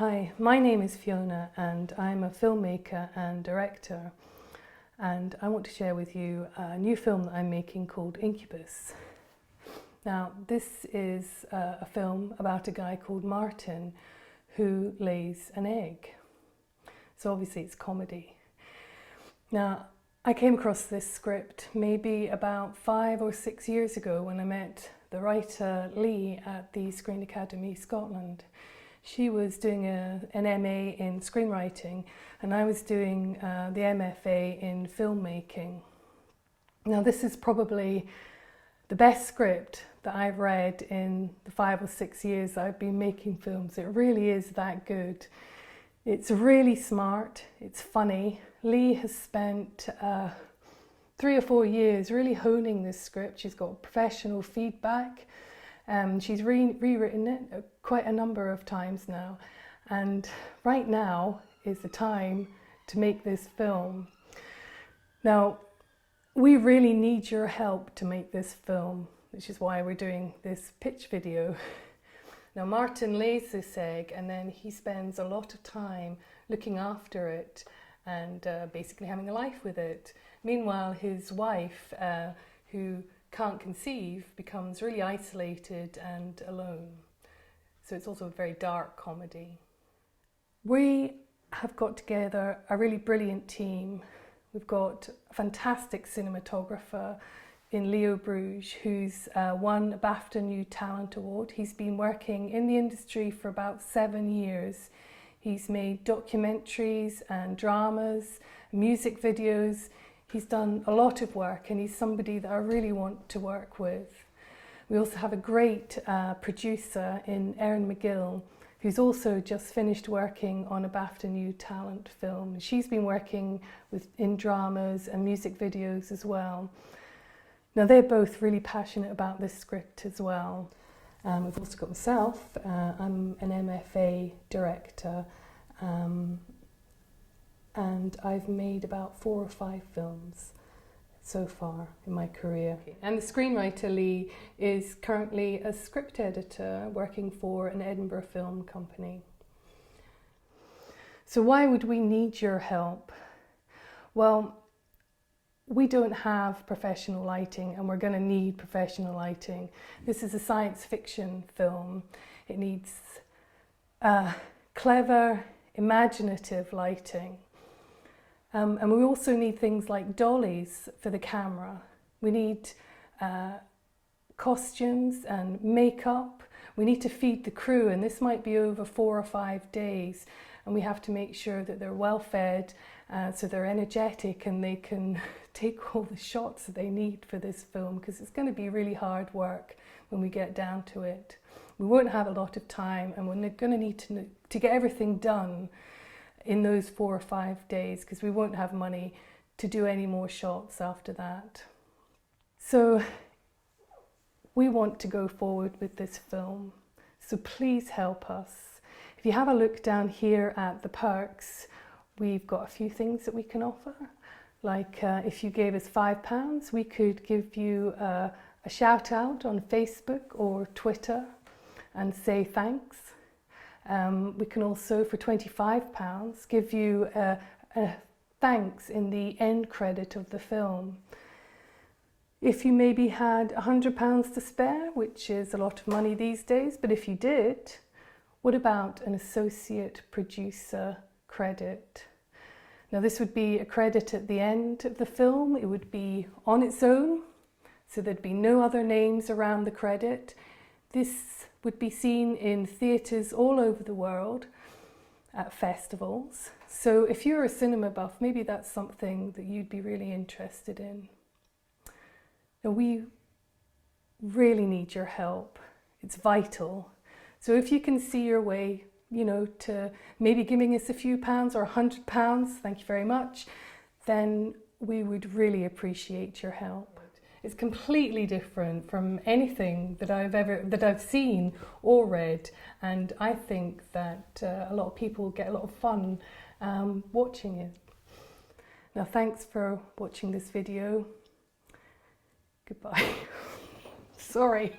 Hi, my name is Fiona and I'm a filmmaker and director, and I want to share with you a new film that I'm making called Incubus. Now, this is a film about a guy called Martin who lays an egg. So obviously it's comedy. Now, I came across this script maybe about 5 or 6 years ago when I met the writer Lee at the Screen Academy Scotland. She was doing an MA in screenwriting and I was doing the MFA in filmmaking. Now, this is probably the best script that I've read in the 5 or 6 years that I've been making films. It really is that good. It's really smart, it's funny. Lee has spent 3 or 4 years really honing this script. She's got professional feedback. She's rewritten it quite a number of times now, and right now is the time to make this film. Now, we really need your help to make this film, which is why we're doing this pitch video. Now, Martin lays this egg and then he spends a lot of time looking after it and basically having a life with it. Meanwhile, his wife, who can't conceive, becomes really isolated and alone. So it's also a very dark comedy. We have got together a really brilliant team. We've got a fantastic cinematographer in Leo Bruges, who's won a BAFTA New Talent Award. He's been working in the industry for about 7 years. He's made documentaries and dramas, music videos. He's done a lot of work and he's somebody that I really want to work with. We also have a great producer in Erin McGill, who's also just finished working on a BAFTA New Talent film. She's been working in dramas and music videos as well. Now, they're both really passionate about this script as well. We've also got myself. I'm an MFA director. And I've made about 4 or 5 films so far in my career. And the screenwriter Lee is currently a script editor working for an Edinburgh film company. So why would we need your help? Well, we don't have professional lighting and we're going to need professional lighting. This is a science fiction film. It needs clever, imaginative lighting. And we also need things like dollies for the camera. We need costumes and makeup. We need to feed the crew, and this might be over 4 or 5 days. And we have to make sure that they're well fed, so they're energetic and they can take all the shots that they need for this film, because it's going to be really hard work when we get down to it. We won't have a lot of time and we're going to need to get everything done in those 4 or 5 days, because we won't have money to do any more shots after that. So we want to go forward with this film, so please help us. If you have a look down here at the perks, we've got a few things that we can offer. Like if you gave us £5, we could give you a shout out on Facebook or Twitter and say thanks. We can also, for £25, give you a thanks in the end credit of the film. If you maybe had £100 to spare, which is a lot of money these days, but if you did, what about an associate producer credit? Now, this would be a credit at the end of the film. It would be on its own, so there'd be no other names around the credit. This would be seen in theatres all over the world, at festivals. So if you're a cinema buff, maybe that's something that you'd be really interested in. Now, we really need your help. It's vital. So if you can see your way, to maybe giving us a few pounds or £100, thank you very much, then we would really appreciate your help. It's completely different from anything that I've seen or read, and I think that a lot of people get a lot of fun watching it. Now, thanks for watching this video. Goodbye. Sorry.